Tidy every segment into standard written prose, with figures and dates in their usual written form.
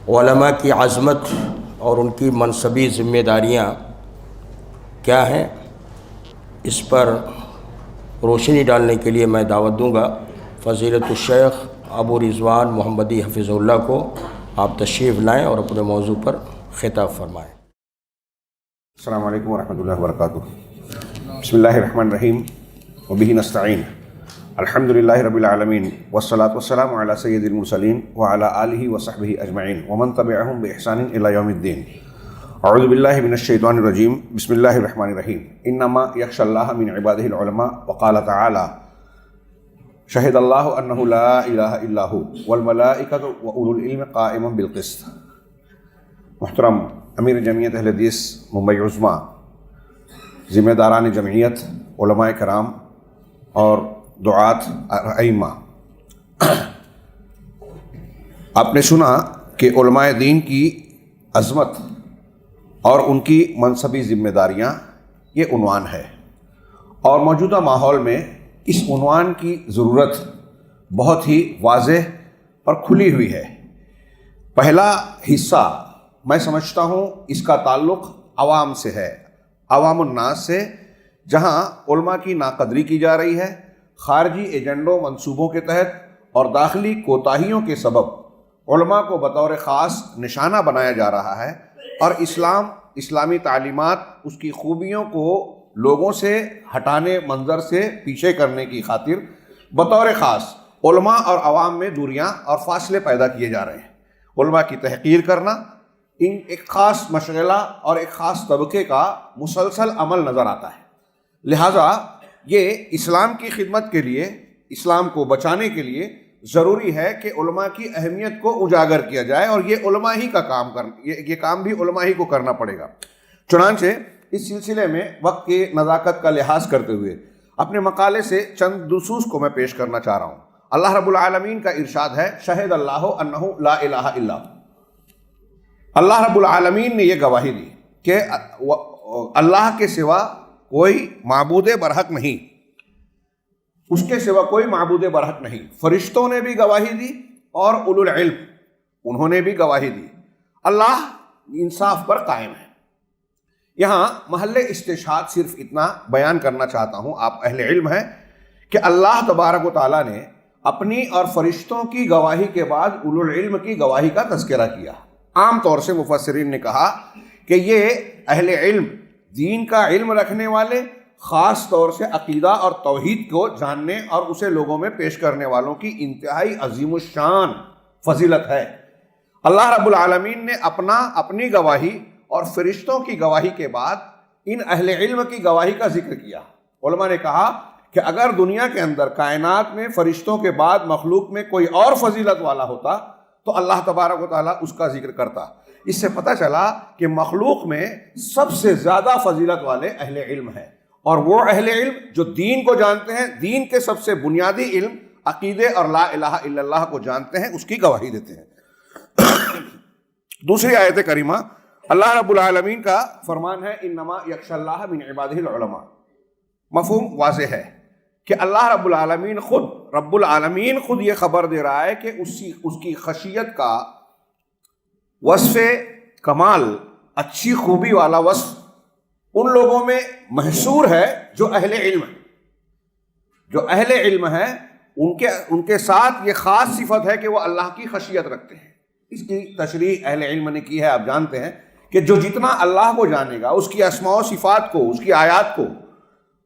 علماء کی عظمت اور ان کی منصبی ذمہ داریاں کیا ہیں، اس پر روشنی ڈالنے کے لیے میں دعوت دوں گا فضیلت الشیخ ابو رضوان محمدی حفظہ اللہ کو۔ آپ تشریف لائیں اور اپنے موضوع پر خطاب فرمائیں۔ السلام علیکم ورحمۃ اللہ وبرکاتہ۔ بسم اللہ الرحمن الرحیم وبہ نستعین۔ الحمد للہ رب العالمین والصلاة والسلام علی سید المرسلین وعلی آلہ وصحبہ اجمعین ومن تبعہم بإحسان الی یوم الدین۔ اعوذ باللہ من الشیطان الرجیم، بسم اللہ الرحمن الرحیم۔ انما یخشی اللہ من عبادہ العلماء، وقال تعالی شہد اللہ انہ لا الہ الا ھو والملائکۃ واولو العلم قائما بالقسط۔ محترم امیر جمعیت اہل حدیث ممبئی عظمیٰ، ذمہ داران جمعیت، علماء کرام اور دعات ائمہ، آپ نے سنا کہ علماء دین کی عظمت اور ان کی منصبی ذمہ داریاں، یہ عنوان ہے، اور موجودہ ماحول میں اس عنوان کی ضرورت بہت ہی واضح اور کھلی ہوئی ہے۔ پہلا حصہ میں سمجھتا ہوں اس کا تعلق عوام سے ہے، عوام الناس سے، جہاں علماء کی ناقدری کی جا رہی ہے، خارجی ایجنڈوں منصوبوں کے تحت اور داخلی کوتاہیوں کے سبب علماء کو بطور خاص نشانہ بنایا جا رہا ہے، اور اسلامی تعلیمات، اس کی خوبیوں کو لوگوں سے ہٹانے، منظر سے پیچھے کرنے کی خاطر بطور خاص علماء اور عوام میں دوریاں اور فاصلے پیدا کیے جا رہے ہیں۔ علماء کی تحقیر کرنا ایک خاص مشغلہ اور ایک خاص طبقے کا مسلسل عمل نظر آتا ہے۔ لہٰذا یہ اسلام کی خدمت کے لیے، اسلام کو بچانے کے لیے ضروری ہے کہ علماء کی اہمیت کو اجاگر کیا جائے، اور یہ علماء ہی کا کام یہ کام بھی علماء ہی کو کرنا پڑے گا۔ چنانچہ اس سلسلے میں وقت کی نزاکت کا لحاظ کرتے ہوئے اپنے مقالے سے چند نصوص کو میں پیش کرنا چاہ رہا ہوں۔ اللہ رب العالمین کا ارشاد ہے، شہد اللہ انہ لا الہ الا ھو۔ اللہ رب العالمین نے یہ گواہی دی کہ اللہ کے سوا کوئی معبود برحق نہیں، اس کے سوا کوئی معبود برحق نہیں۔ فرشتوں نے بھی گواہی دی اور اولو العلم، انہوں نے بھی گواہی دی۔ اللہ انصاف پر قائم ہے۔ یہاں محل استشہاد صرف اتنا بیان کرنا چاہتا ہوں، آپ اہل علم ہیں، کہ اللہ تبارک و تعالیٰ نے اپنی اور فرشتوں کی گواہی کے بعد اولو العلم کی گواہی کا تذکرہ کیا۔ عام طور سے مفسرین نے کہا کہ یہ اہل علم، دین کا علم رکھنے والے، خاص طور سے عقیدہ اور توحید کو جاننے اور اسے لوگوں میں پیش کرنے والوں کی انتہائی عظیم الشان فضیلت ہے۔ اللہ رب العالمین نے اپنی گواہی اور فرشتوں کی گواہی کے بعد ان اہل علم کی گواہی کا ذکر کیا۔ علماء نے کہا کہ اگر دنیا کے اندر، کائنات میں فرشتوں کے بعد مخلوق میں کوئی اور فضیلت والا ہوتا تو اللہ تبارک و تعالیٰ اس کا ذکر کرتا۔ اس سے پتہ چلا کہ مخلوق میں سب سے زیادہ فضیلت والے اہل علم ہیں، اور وہ اہل علم جو دین کو جانتے ہیں، دین کے سب سے بنیادی علم عقیدے اور لا الہ الا اللہ کو جانتے ہیں، اس کی گواہی دیتے ہیں۔ دوسری آیت کریمہ، اللہ رب العالمین کا فرمان ہے، انما یخشی اللہ من عبادہ العلماء۔ مفہوم واضح ہے کہ اللہ رب العالمین خود یہ خبر دے رہا ہے کہ اس کی خشیت کا وصف کمال، اچھی خوبی والا وصف ان لوگوں میں محصور ہے جو اہل علم ہیں۔ جو اہل علم ہیں ان کے ساتھ یہ خاص صفت ہے کہ وہ اللہ کی خشیت رکھتے ہیں۔ اس کی تشریح اہل علم نے کی ہے، آپ جانتے ہیں کہ جو جتنا اللہ کو جانے گا، اس کی اسماء و صفات کو، اس کی آیات کو،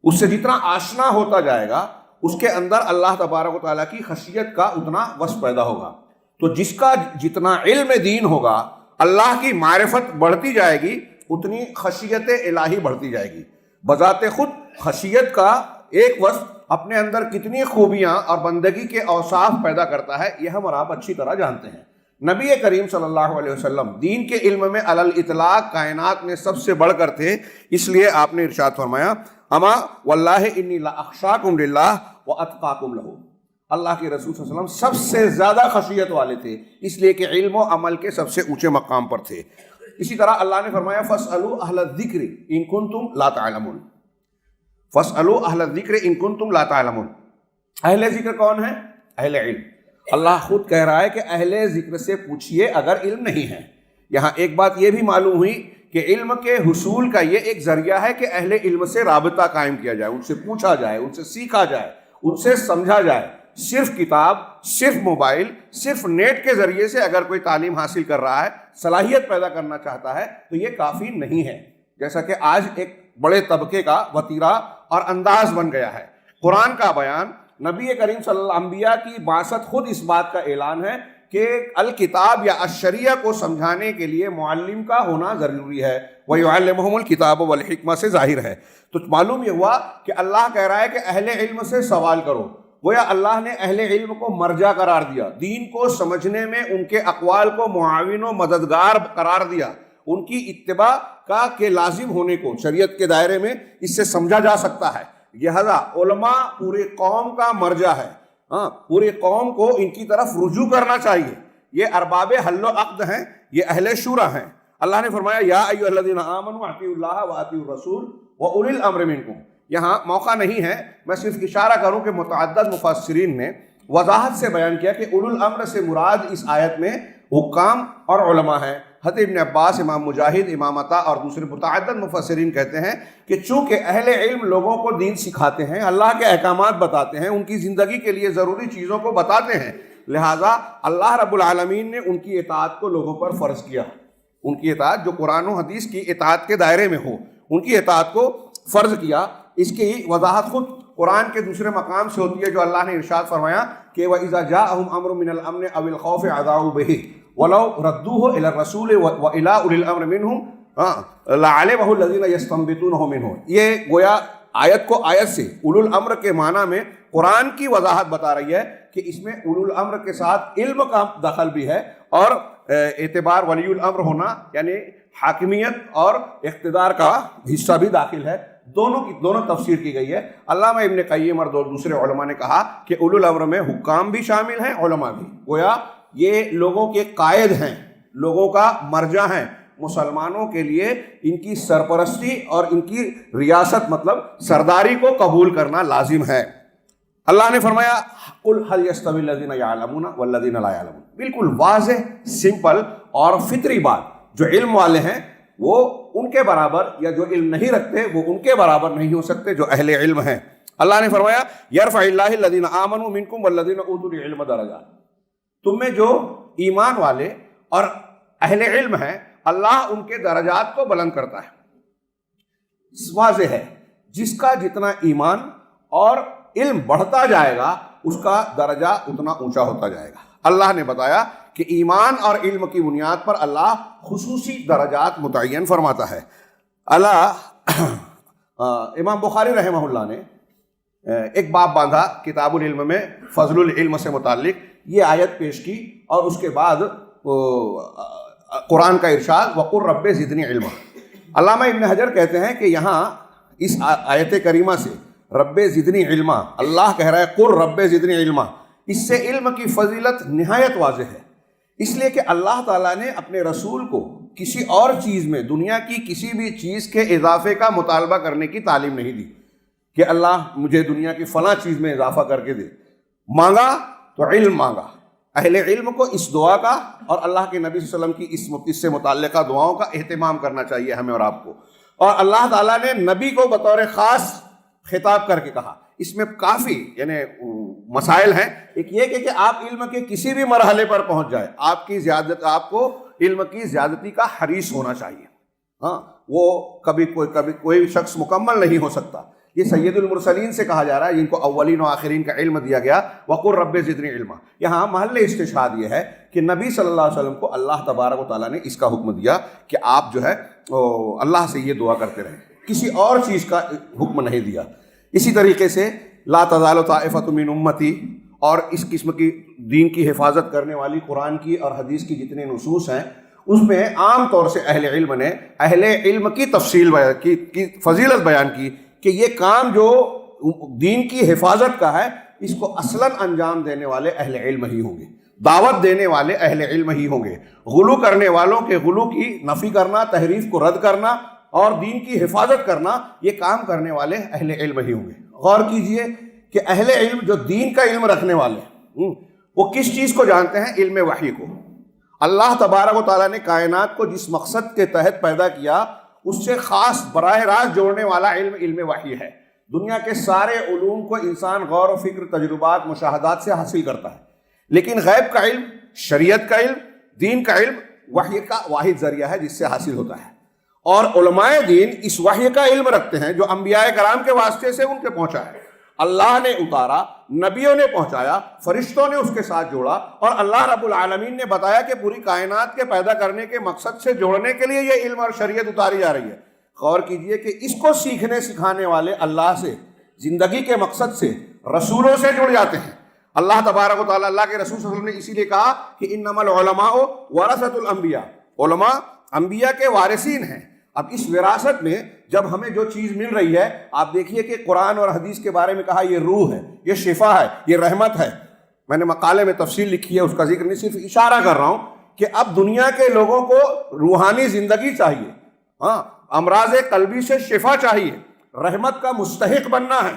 اس سے جتنا آشنا ہوتا جائے گا، اس کے اندر اللہ تبارک و تعالیٰ کی خشیت کا اتنا وصف پیدا ہوگا۔ تو جس کا جتنا علم دین ہوگا، اللہ کی معرفت بڑھتی جائے گی، اتنی خشیت الہی بڑھتی جائے گی۔ بذات خود خشیت کا ایک وصف اپنے اندر کتنی خوبیاں اور بندگی کے اوصاف پیدا کرتا ہے، یہ ہم اور آپ اچھی طرح جانتے ہیں۔ نبی کریم صلی اللہ علیہ وسلم دین کے علم میں علی الاطلاق کائنات میں سب سے بڑھ کر تھے، اس لیے آپ نے ارشاد فرمایا، اما واللہ انی لاخشاکم للہ واتقاکم لہ۔ اللہ کے رسول صلی اللہ علیہ وسلم سب سے زیادہ خشیت والے تھے، اس لیے کہ علم و عمل کے سب سے اونچے مقام پر تھے۔ اسی طرح اللہ نے فرمایا فاسألوا اہل الذکر ان کنتم لا تعلمون۔ فاسألوا اہل الذکر ان کنتم لا تعلمون۔ اہل ذکر کون ہے؟ اہل علم۔ اللہ خود کہہ رہا ہے کہ اہل ذکر سے پوچھیے اگر علم نہیں ہے۔ یہاں ایک بات یہ بھی معلوم ہوئی کہ علم کے حصول کا یہ ایک ذریعہ ہے کہ اہل علم سے رابطہ قائم کیا جائے، ان سے پوچھا جائے، ان سے سیکھا جائے، ان سے سمجھا جائے۔ صرف کتاب، صرف موبائل، صرف نیٹ کے ذریعے سے اگر کوئی تعلیم حاصل کر رہا ہے، صلاحیت پیدا کرنا چاہتا ہے تو یہ کافی نہیں ہے، جیسا کہ آج ایک بڑے طبقے کا وتیرہ اور انداز بن گیا ہے۔ قرآن کا بیان، نبی کریم صلی اللہ علیہ وسلم، انبیاء کی بعثت خود اس بات کا اعلان ہے کہ الکتاب یا الشریعہ کو سمجھانے کے لیے معلم کا ہونا ضروری ہے۔ وَيُعَلِّمُهُمُ الْكِتَابَ وَالْحِکْمَةَ سے ظاہر ہے۔ تو معلوم یہ ہوا کہ اللہ کہہ رہا ہے کہ اہل علم سے سوال کرو۔ گویا اللہ نے اہل علم کو مرجع قرار دیا، دین کو سمجھنے میں ان کے اقوال کو معاون و مددگار قرار دیا، ان کی اتباع کا کہ لازم ہونے کو شریعت کے دائرے میں اس سے سمجھا جا سکتا ہے۔ لہذا علماء پورے قوم کا مرجع ہے، پورے قوم کو ان کی طرف رجوع کرنا چاہیے۔ یہ ارباب حل و عقد ہیں، یہ اہل شورا ہیں۔ اللہ نے فرمایا یا ایھا الذین آمنوا اطیعوا اللہ واطیعوا الرسول واولی الامر منکم۔ یہاں موقع نہیں ہے، میں صرف اشارہ کروں کہ متعدد مفسرین نے وضاحت سے بیان کیا کہ اولو الامر سے مراد اس آیت میں حکام اور علماء ہیں۔ حضرت ابن عباس، امام مجاہد، امام عطا اور دوسرے متعدد مفسرین کہتے ہیں کہ چونکہ اہل علم لوگوں کو دین سکھاتے ہیں، اللہ کے احکامات بتاتے ہیں، ان کی زندگی کے لیے ضروری چیزوں کو بتاتے ہیں، لہٰذا اللہ رب العالمین نے ان کی اطاعت کو لوگوں پر فرض کیا۔ ان کی اطاعت جو قرآن و حدیث کی اطاعت کے دائرے میں ہو، ان کی اطاعت کو فرض کیا۔ اس کی وضاحت خود قرآن کے دوسرے مقام سے ہوتی ہے جو اللہ نے ارشاد فرمایا کہ وَإِذَا جَاءَهُمْ أَمْرٌ مِّنَ الْأَمْنِ أَوِ الْخَوْفِ أَذَاعُوا بِهِ وَلَوْ رَدُّوهُ إِلَى الرَّسُولِ وَإِلَىٰ أُولِي الْأَمْرِ مِنْهُمْ لَعَلِمَهُ الَّذِينَ يَسْتَنبِطُونَهُ مِنْهُمْ۔ یہ گویا آیت کو آیت سے اولو الامر کے معنی میں قرآن کی وضاحت بتا رہی ہے کہ اس میں اولو الامر کے ساتھ علم کا دخل بھی ہے اور اعتبار ولی الامر ہونا یعنی حاکمیت اور اقتدار کا حصہ بھی داخل ہے۔ دونوں تفسیر کی گئی ہے۔ علامہ ابن قیم اور دوسرے علماء نے کہا کہ اولو الامر میں حکام بھی شامل ہیں، علماء بھی، گویا یہ لوگوں کے قائد ہیں، لوگوں کا مرجع ہیں۔ مسلمانوں کے لیے ان کی سرپرستی اور ان کی ریاست مطلب سرداری کو قبول کرنا لازم ہے۔ اللہ نے فرمایا قُلْ هَلْ يَسْتَوِي الَّذِينَ يَعْلَمُونَ وَالَّذِينَ لَا يَعْلَمُونَ۔ بالکل واضح، سمپل اور فطری بات۔ جو علم والے ہیں وہ ان کے برابر، یا جو علم نہیں رکھتے وہ ان کے برابر نہیں ہو سکتے جو اہل علم ہیں۔ اللہ نے فرمایا يَرْفَعِ اللَّهُ الَّذِينَ آمَنُوا مِنْكُمْ وَالَّذِينَ أُوتُوا الْعِلْمَ دَرَجَاتٍ۔ تم میں جو ایمان والے اور اہل علم ہیں، اللہ ان کے درجات کو بلند کرتا ہے۔ واضح ہے، جس کا جتنا ایمان اور علم بڑھتا جائے گا اس کا درجہ اتنا اونچا ہوتا جائے گا۔ اللہ نے بتایا کہ ایمان اور علم کی بنیاد پر اللہ خصوصی درجات متعین فرماتا ہے۔ امام بخاری رحمہ اللہ نے ایک باب باندھا کتاب العلم میں فضل العلم سے متعلق، یہ آیت پیش کی اور اس کے بعد قرآن کا ارشاد وَقُلْ رَبِّ زِدْنِی عِلْمًا۔ علامہ ابن حجر کہتے ہیں کہ یہاں اس آیت کریمہ سے رب زدنی علما، اللہ کہہ رہا ہے قُلْ رَبِّ زِدْنِی عِلْمًا، اس سے علم کی فضیلت نہایت واضح ہے، اس لیے کہ اللہ تعالیٰ نے اپنے رسول کو کسی اور چیز میں، دنیا کی کسی بھی چیز کے اضافے کا مطالبہ کرنے کی تعلیم نہیں دی کہ اللہ مجھے دنیا کی فلاں چیز میں اضافہ کر کے دے۔ مانگا تو علم مانگا۔ اہل علم کو اس دعا کا اور اللہ کے نبی صلی اللہ علیہ وسلم کی اس سے متعلقہ دعاؤں کا اہتمام کرنا چاہیے ہمیں اور آپ کو۔ اور اللہ تعالیٰ نے نبی کو بطور خاص خطاب کر کے کہا۔ اس میں کافی یعنی مسائل ہیں۔ ایک یہ کہ آپ علم کے کسی بھی مرحلے پر پہنچ جائے، آپ کو علم کی زیادتی کا حریص ہونا چاہیے۔ ہاں، وہ کبھی کوئی شخص مکمل نہیں ہو سکتا۔ یہ سید المرسلین سے کہا جا رہا ہے جن کو اولین و آخرین کا علم دیا گیا، وَقُلْ رَبِّ زِدْنِی عِلْمًا۔ یہاں محل استشہاد یہ ہے کہ نبی صلی اللہ علیہ وسلم کو اللہ تبارک و تعالیٰ نے اس کا حکم دیا کہ آپ جو ہے اللہ سے یہ دعا کرتے رہیں، کسی اور چیز کا حکم نہیں دیا۔ اسی طریقے سے لا تزال طائفۃ من امتی اور اس قسم کی دین کی حفاظت کرنے والی قرآن کی اور حدیث کی جتنے نصوص ہیں اس میں عام طور سے اہل علم نے اہل علم کی تفصیل کی فضیلت بیان کی کہ یہ کام جو دین کی حفاظت کا ہے اس کو اصلاً انجام دینے والے اہل علم ہی ہوں گے، دعوت دینے والے اہل علم ہی ہوں گے۔ غلو کرنے والوں کے غلو کی نفی کرنا، تحریف کو رد کرنا اور دین کی حفاظت کرنا، یہ کام کرنے والے اہل علم ہی ہوں گے۔ غور کیجئے کہ اہل علم جو دین کا علم رکھنے والے وہ کس چیز کو جانتے ہیں؟ علم وحی کو۔ اللہ تبارک و تعالیٰ نے کائنات کو جس مقصد کے تحت پیدا کیا اس سے خاص براہ راست جوڑنے والا علم وحی ہے۔ دنیا کے سارے علوم کو انسان غور و فکر، تجربات، مشاہدات سے حاصل کرتا ہے، لیکن غیب کا علم، شریعت کا علم، دین کا علم وحی کا واحد ذریعہ ہے جس سے حاصل ہوتا ہے۔ اور علماء دین اس وحی کا علم رکھتے ہیں جو انبیاء کرام کے واسطے سے ان کے پہنچا ہے۔ اللہ نے اتارا، نبیوں نے پہنچایا، فرشتوں نے اس کے ساتھ جوڑا، اور اللہ رب العالمین نے بتایا کہ پوری کائنات کے پیدا کرنے کے مقصد سے جوڑنے کے لیے یہ علم اور شریعت اتاری جا رہی ہے۔ غور کیجئے کہ اس کو سیکھنے سکھانے والے اللہ سے، زندگی کے مقصد سے، رسولوں سے جڑ جاتے ہیں۔ اللہ تبارک و تعالیٰ، اللہ کے رسول صلی اللہ علیہ وسلم نے اسی لیے کہا کہ انما العلماء ورثۃ الانبیاء، علماء انبیاء کے وارثین ہیں۔ اب اس وراثت میں جب ہمیں جو چیز مل رہی ہے، آپ دیکھیے کہ قرآن اور حدیث کے بارے میں کہا یہ روح ہے، یہ شفا ہے، یہ رحمت ہے۔ میں نے مقالے میں تفصیل لکھی ہے، اس کا ذکر نہیں، صرف اشارہ کر رہا ہوں کہ اب دنیا کے لوگوں کو روحانی زندگی چاہیے، امراض قلبی سے شفا چاہیے، رحمت کا مستحق بننا ہے،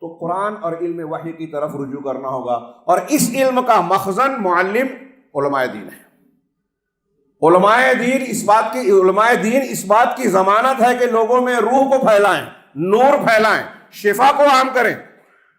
تو قرآن اور علم وحی کی طرف رجوع کرنا ہوگا۔ اور اس علم کا مخزن، معلم علماء دین ہے۔ علماء دین اس بات کی ضمانت ہے کہ لوگوں میں روح کو پھیلائیں، نور پھیلائیں، شفا کو عام کریں،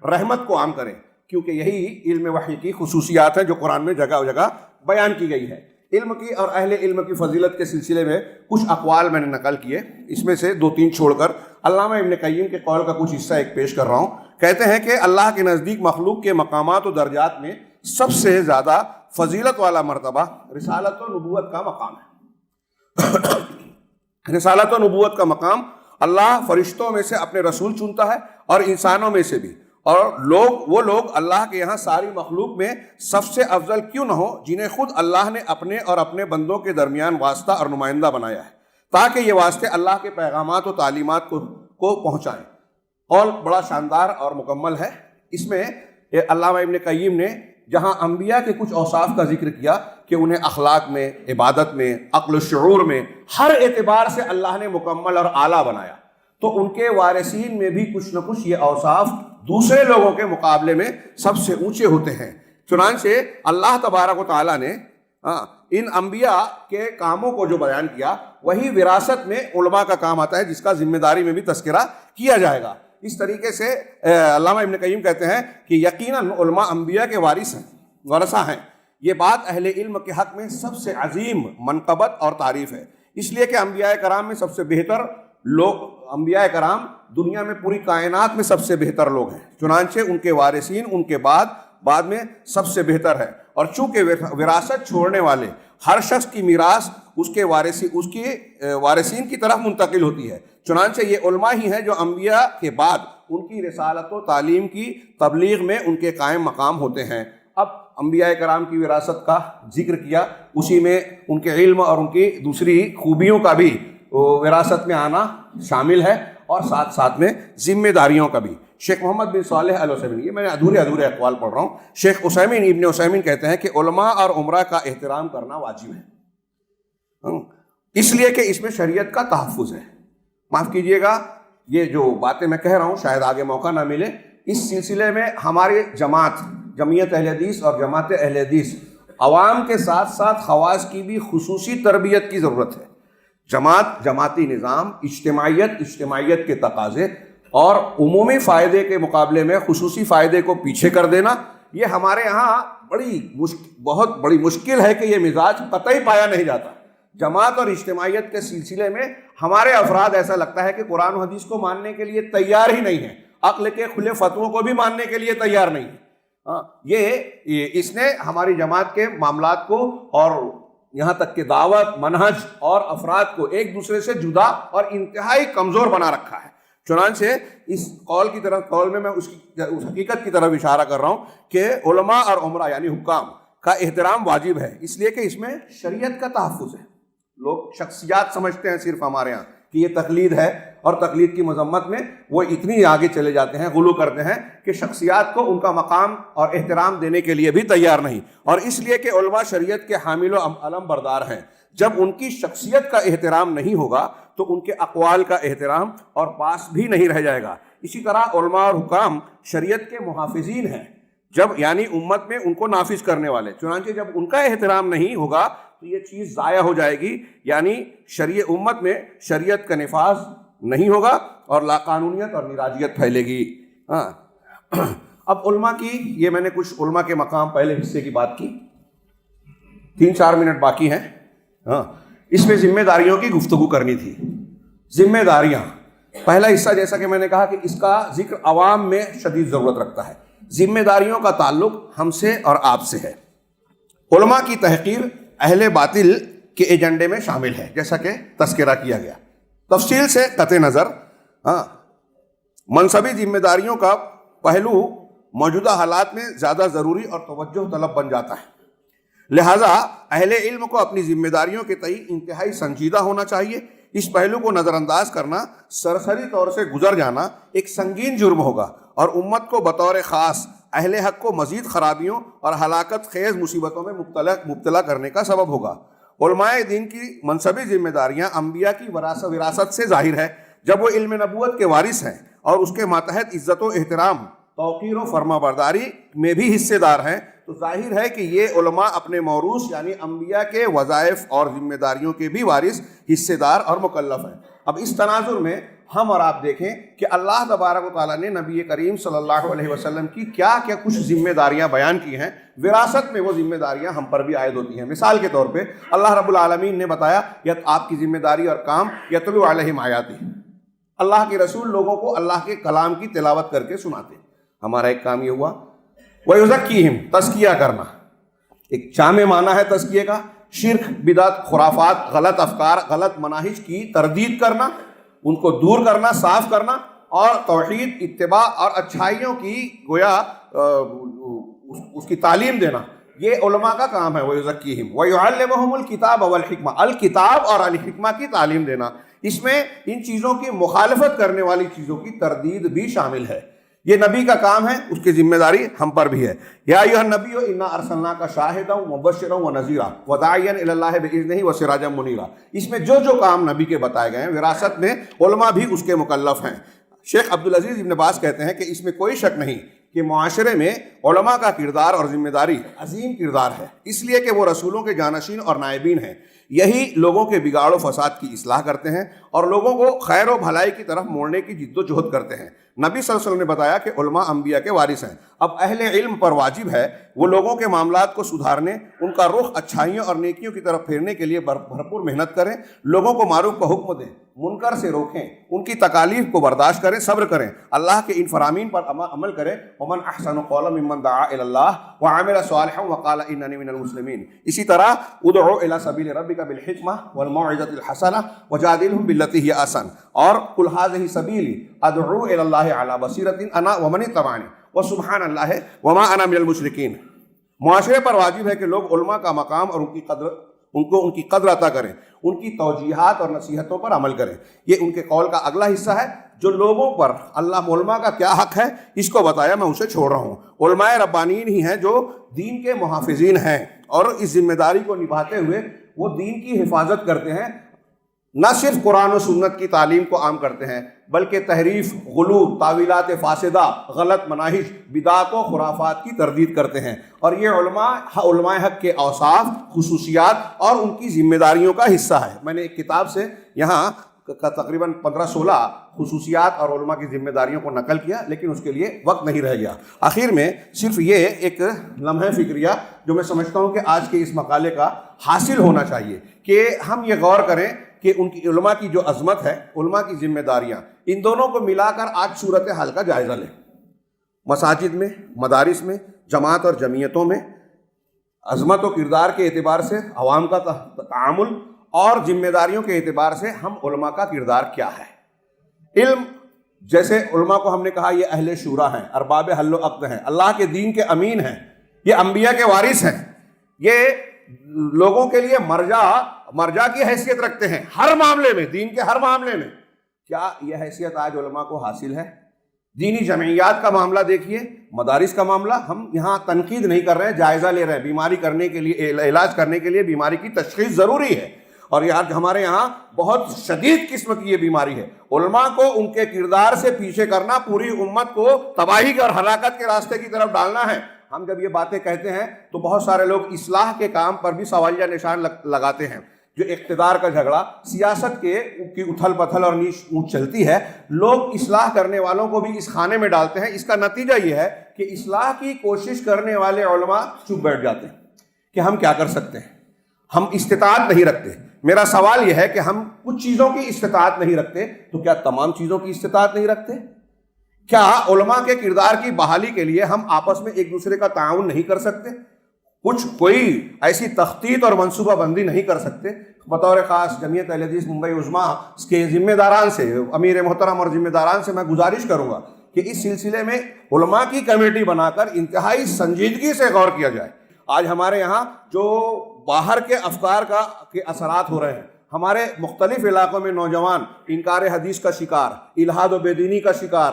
رحمت کو عام کریں، کیونکہ یہی علم وحی کی خصوصیات ہیں جو قرآن میں جگہ جگہ بیان کی گئی ہے۔ علم کی اور اہل علم کی فضیلت کے سلسلے میں کچھ اقوال میں نے نقل کیے، اس میں سے 2-3 چھوڑ کر علامہ ابن قیم کے قول کا کچھ حصہ ایک پیش کر رہا ہوں۔ کہتے ہیں کہ اللہ کے نزدیک مخلوق کے مقامات و درجات میں سب سے زیادہ فضیلت والا مرتبہ رسالت و نبوت کا مقام ہے۔ رسالت و نبوت کا مقام اللہ فرشتوں میں سے اپنے رسول چنتا ہے اور انسانوں میں سے بھی، اور وہ لوگ اللہ کے یہاں ساری مخلوق میں سب سے افضل کیوں نہ ہو جنہیں خود اللہ نے اپنے اور اپنے بندوں کے درمیان واسطہ اور نمائندہ بنایا ہے، تاکہ یہ واسطے اللہ کے پیغامات و تعلیمات کو پہنچائیں۔ قول بڑا شاندار اور مکمل ہے۔ اس میں علامہ ابن قیم نے جہاں انبیاء کے کچھ اوصاف کا ذکر کیا کہ انہیں اخلاق میں، عبادت میں، عقل و شعور میں، ہر اعتبار سے اللہ نے مکمل اور اعلیٰ بنایا، تو ان کے وارثین میں بھی کچھ نہ کچھ یہ اوصاف دوسرے لوگوں کے مقابلے میں سب سے اونچے ہوتے ہیں۔ چنانچہ اللہ تبارک و تعالیٰ نے ان انبیاء کے کاموں کو جو بیان کیا، وہی وراثت میں علماء کا کام آتا ہے، جس کا ذمہ داری میں بھی تذکرہ کیا جائے گا۔ اس طریقے سے علامہ ابن قیم کہتے ہیں کہ یقیناً علماء انبیاء کے ورثہ ہیں۔ یہ بات اہل علم کے حق میں سب سے عظیم منقبت اور تعریف ہے، اس لیے کہ انبیاء کرام میں سب سے بہتر لوگ، انبیاء کرام دنیا میں پوری کائنات میں سب سے بہتر لوگ ہیں، چنانچہ ان کے وارثین ان کے بعد میں سب سے بہتر ہے۔ اور چونکہ وراثت چھوڑنے والے ہر شخص کی میراث اس کے وارثین کی طرف منتقل ہوتی ہے، چنانچہ یہ علماء ہی ہیں جو انبیاء کے بعد ان کی رسالت و تعلیم کی تبلیغ میں ان کے قائم مقام ہوتے ہیں۔ اب انبیاء کرام کی وراثت کا ذکر کیا، اسی میں ان کے علم اور ان کی دوسری خوبیوں کا بھی وراثت میں آنا شامل ہے، اور ساتھ میں ذمہ داریوں کا بھی۔ شیخ محمد بن صالح العثیمین، یہ میں نے ادھورے اقوال پڑھ رہا ہوں، شیخ ابن عثیمین کہتے ہیں کہ علماء اور عمرہ کا احترام کرنا واجب ہے، اس لیے کہ اس میں شریعت کا تحفظ ہے۔ معاف کیجئے گا، یہ جو باتیں میں کہہ رہا ہوں شاید آگے موقع نہ ملے، اس سلسلے میں ہماری جمعیت اہل حدیث اور جماعت اہل حدیث عوام کے ساتھ ساتھ خواص کی بھی خصوصی تربیت کی ضرورت ہے۔ جماعتی نظام، اجتماعیت کے تقاضے اور عمومی فائدے کے مقابلے میں خصوصی فائدے کو پیچھے کر دینا، یہ ہمارے ہاں بہت بڑی مشکل ہے کہ یہ مزاج قطعی پایا نہیں جاتا۔ جماعت اور اجتماعیت کے سلسلے میں ہمارے افراد ایسا لگتا ہے کہ قرآن و حدیث کو ماننے کے لیے تیار ہی نہیں ہے، عقل کے کھلے فتووں کو بھی ماننے کے لیے تیار نہیں ہے۔ اس نے ہماری جماعت کے معاملات کو اور یہاں تک کہ دعوت، منہج اور افراد کو ایک دوسرے سے جدا اور انتہائی کمزور بنا رکھا ہے۔ چنانچہ اس قول میں اس حقیقت کی طرف اشارہ کر رہا ہوں کہ علماء اور عمرہ یعنی حکام کا احترام واجب ہے، اس لیے کہ اس میں شریعت کا تحفظ ہے۔ لوگ شخصیات سمجھتے ہیں صرف ہمارے ہاں کہ یہ تقلید ہے، اور تقلید کی مذمت میں وہ اتنی آگے چلے جاتے ہیں، غلو کرتے ہیں کہ شخصیات کو ان کا مقام اور احترام دینے کے لیے بھی تیار نہیں۔ اور اس لیے کہ علماء شریعت کے حامل و علم بردار ہیں، جب ان کی شخصیت کا احترام نہیں ہوگا تو ان کے اقوال کا احترام اور پاس بھی نہیں رہ جائے گا۔ اسی طرح علماء اور حکام شریعت کے محافظین ہیں، جب یعنی امت میں ان کو نافذ کرنے والے، چنانچہ جب ان کا احترام نہیں ہوگا تو یہ چیز ضائع ہو جائے گی، یعنی امت میں شریعت کا نفاذ نہیں ہوگا اور لاقانونیت اور نراجیت پھیلے گی۔ اب علماء کی، یہ میں نے کچھ علماء کے مقام پہلے حصے کی بات کی، 3-4 منٹ باقی ہیں۔ اس میں ذمہ داریوں کی گفتگو کرنی تھی۔ ذمہ داریاں، پہلا حصہ جیسا کہ میں نے کہا کہ اس کا ذکر عوام میں شدید ضرورت رکھتا ہے۔ ذمہ داریوں کا تعلق ہم سے اور آپ سے ہے۔ علماء کی تحقیر اہل باطل کے ایجنڈے میں شامل ہے، جیسا کہ تذکرہ کیا گیا۔ تفصیل سے قطع نظر منصبی ذمہ داریوں کا پہلو موجودہ حالات میں زیادہ ضروری اور توجہ طلب بن جاتا ہے، لہذا اہل علم کو اپنی ذمہ داریوں کے تئیں انتہائی سنجیدہ ہونا چاہیے۔ اس پہلو کو نظر انداز کرنا، سرسری طور سے گزر جانا ایک سنگین جرم ہوگا اور امت کو بطور خاص اہل حق کو مزید خرابیوں اور ہلاکت خیز مصیبتوں میں مبتلا کرنے کا سبب ہوگا۔ علماء دین کی منصبی ذمہ داریاں انبیاء کی وراثت سے ظاہر ہے۔ جب وہ علم نبوت کے وارث ہیں اور اس کے ماتحت عزت و احترام، توقیر و فرما برداری میں بھی حصے دار ہیں، تو ظاہر ہے کہ یہ علماء اپنے موروث یعنی انبیاء کے وظائف اور ذمہ داریوں کے بھی وارث، حصے دار اور مکلف ہیں۔ اب اس تناظر میں ہم اور آپ دیکھیں کہ اللہ تبارک و تعالیٰ نے نبی کریم صلی اللہ علیہ وسلم کی کیا کیا کچھ ذمہ داریاں بیان کی ہیں۔ وراثت میں وہ ذمہ داریاں ہم پر بھی عائد ہوتی ہیں۔ مثال کے طور پہ اللہ رب العالمین نے بتایا کہ آپ کی ذمہ داری اور کام یتلو علیہم آیاتی، اللہ کے رسول لوگوں کو اللہ کے کلام کی تلاوت کر کے سناتے۔ ہمارا ایک کام یہ ہوا وَيُزَكِّيهِمْ، تزکیہ کرنا۔ ایک جامع معنی ہے تزکیے کا، شرک، بدعت، خرافات، غلط افکار، غلط مناہج کی تردید کرنا، ان کو دور کرنا، صاف کرنا، اور توحید، اتباع اور اچھائیوں کی گویا اس کی تعلیم دینا، یہ علماء کا کام ہے۔ وَيُزَكِّيهِمْ وَيُعَلِّمُهُمُ الْكِتَابَ وَالْحِكْمَةَ، الکتاب اور الحکمہ کی تعلیم دینا۔ اس میں ان چیزوں کی مخالفت کرنے والی چیزوں کی تردید بھی شامل ہے۔ یہ نبی کا کام ہے، اس کی ذمہ داری ہم پر بھی ہے۔ یا ایھا النبی انا ارسلناک شاہدا ومبشرا ونذیرا وداعیا الی اللہ باذنہ وسراجا منیرا۔ اس میں جو جو کام نبی کے بتائے گئے ہیں، وراثت میں علماء بھی اس کے مکلف ہیں۔ شیخ عبدالعزیز ابن باز کہتے ہیں کہ اس میں کوئی شک نہیں کہ معاشرے میں علماء کا کردار اور ذمہ داری عظیم کردار ہے، اس لیے کہ وہ رسولوں کے جانشین اور نائبین ہیں۔ یہی لوگوں کے بگاڑ و فساد کی اصلاح کرتے ہیں اور لوگوں کو خیر و بھلائی کی طرف موڑنے کی جد و جہد کرتے ہیں۔ نبی صلی اللہ علیہ وسلم نے بتایا کہ علماء انبیاء کے وارث ہیں۔ اب اہل علم پر واجب ہے وہ لوگوں کے معاملات کو سدھارنے، ان کا رخ اچھائیوں اور نیکیوں کی طرف پھیرنے کے لیے بھرپور محنت کریں، لوگوں کو معروف کا حکم دیں، منکر سے روکیں، ان کی تکالیف کو برداشت کریں، صبر کریں، اللہ کے ان فرامین پر عمل کریں۔ ومن احسن قولا ممن دعا الی اللہ وعمل صالحا وقال اننی من المسلمین۔ اسی طرح ادعو الی سبیل ربک بالحکمہ والموعظۃ الحسنہ وجادلہم باللتی ہی احسن، اور قل ھذہ سبیلی ادعو الی اللہ علی بصیرۃ انا ومن اتبعنی وسبحان اللہ وما انا من المشرکین۔ معاشرے پر واجب ہے کہ لوگ علماء کا مقام اور ان کی قدر عطا کریں، ان کی توجیہات اور نصیحتوں پر عمل کریں۔ یہ ان کے قول کا اگلا حصہ ہے۔ جو لوگوں پر اللہ علماء کا کیا حق ہے اس کو بتایا، میں اسے چھوڑ رہا ہوں۔ علماء ربانیین ہی ہیں جو دین کے محافظین ہیں اور اس ذمہ داری کو نبھاتے ہوئے وہ دین کی حفاظت کرتے ہیں، نہ صرف قرآن و سنت کی تعلیم کو عام کرتے ہیں بلکہ تحریف، غلو، تعویلات فاسدہ، غلط مناہج، بدعات و خرافات کی تردید کرتے ہیں۔ اور یہ علماء حق کے اوصاف، خصوصیات اور ان کی ذمہ داریوں کا حصہ ہے۔ میں نے ایک کتاب سے یہاں تقریباً 15-16 خصوصیات اور علماء کی ذمہ داریوں کو نقل کیا، لیکن اس کے لیے وقت نہیں رہ گیا۔ آخر میں صرف یہ ایک لمحہ فکریہ جو میں سمجھتا ہوں کہ آج کے اس مقالے کا حاصل ہونا چاہیے کہ ہم یہ غور کریں کہ ان کی علماء کی جو عظمت ہے، علماء کی ذمہ داریاں، ان دونوں کو ملا کر آج صورتحال کا جائزہ لیں۔ مساجد میں، مدارس میں، جماعت اور جمعیتوں میں عظمت و کردار کے اعتبار سے عوام کا تعامل اور ذمہ داریوں کے اعتبار سے ہم علماء کا کردار کیا ہے۔ علم، جیسے علماء کو ہم نے کہا یہ اہل شورا ہیں، ارباب حل و عقد ہیں، اللہ کے دین کے امین ہیں، یہ انبیاء کے وارث ہیں، یہ لوگوں کے لیے مرجع کی حیثیت رکھتے ہیں ہر معاملے میں، دین کے ہر معاملے میں۔ کیا یہ حیثیت آج علماء کو حاصل ہے؟ دینی جمعیات کا معاملہ دیکھیے، مدارس کا معاملہ، ہم یہاں تنقید نہیں کر رہے ہیں، جائزہ لے رہے ہیں۔ بیماری کرنے کے لیے، علاج کرنے کے لیے بیماری کی تشخیص ضروری ہے، اور ہمارے یہاں بہت شدید قسم کی یہ بیماری ہے۔ علماء کو ان کے کردار سے پیچھے کرنا پوری امت کو تباہی اور ہلاکت کے راستے کی طرف ڈالنا ہے۔ ہم جب یہ باتیں کہتے ہیں تو بہت سارے لوگ اصلاح کے کام پر بھی سوالیہ نشان لگاتے ہیں. جو اقتدار کا جھگڑا، سیاست کی اتھل پتھل اور نیچ اونچ چلتی ہے، لوگ اصلاح کرنے والوں کو بھی اس خانے میں ڈالتے ہیں. اس کا نتیجہ یہ ہے کہ اصلاح کی کوشش کرنے والے علماء چپ بیٹھ جاتے ہیں کہ ہم کیا کر سکتے ہیں، ہم استطاعت نہیں رکھتے. میرا سوال یہ ہے کہ ہم کچھ چیزوں کی استطاعت نہیں رکھتے تو کیا تمام چیزوں کی استطاعت نہیں رکھتے؟ کیا علماء کے کردار کی بحالی کے لیے ہم آپس میں ایک دوسرے کا تعاون نہیں کر سکتے؟ کوئی ایسی تخطیط اور منصوبہ بندی نہیں کر سکتے؟ بطور خاص جمعیت اہل حدیث ممبئی عظمیٰ کے ذمہ داران سے، امیر محترم اور ذمہ داران سے میں گزارش کروں گا کہ اس سلسلے میں علماء کی کمیٹی بنا کر انتہائی سنجیدگی سے غور کیا جائے. آج ہمارے یہاں جو باہر کے افکار کے اثرات ہو رہے ہیں، ہمارے مختلف علاقوں میں نوجوان انکار حدیث کا شکار، الحاد و بے دینی کا شکار،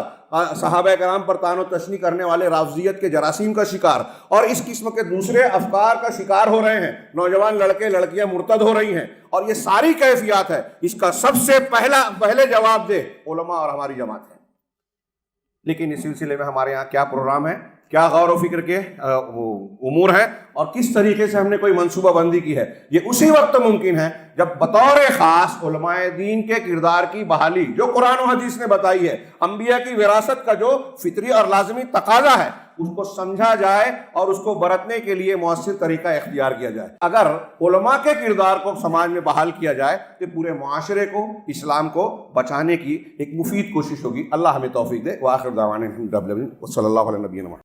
صحابہ کرام پر طعن و تشنیع کرنے والے رافضیت کے جراثیم کا شکار اور اس قسم کے دوسرے افکار کا شکار ہو رہے ہیں. نوجوان لڑکے لڑکیاں مرتد ہو رہی ہیں، اور یہ ساری کیفیات ہے. اس کا سب سے پہلے جواب دہ علماء اور ہماری جماعت ہے. لیکن اس سلسلے میں ہمارے یہاں کیا پروگرام ہے، کیا غور و فکر کے امور ہیں، اور کس طریقے سے ہم نے کوئی منصوبہ بندی کی ہے؟ یہ اسی وقت ممکن ہے جب بطور خاص علماء دین کے کردار کی بحالی جو قرآن و حدیث نے بتائی ہے، انبیاء کی وراثت کا جو فطری اور لازمی تقاضا ہے، اس کو سمجھا جائے اور اس کو برتنے کے لیے مؤثر طریقہ اختیار کیا جائے. اگر علماء کے کردار کو سماج میں بحال کیا جائے تو پورے معاشرے کو، اسلام کو بچانے کی ایک مفید کوشش ہوگی. اللہ ہمیں توفیق دے. وآخر دعوانا الحمدللہ رب العالمین، وصلی اللہ علیہ نبینا محمد.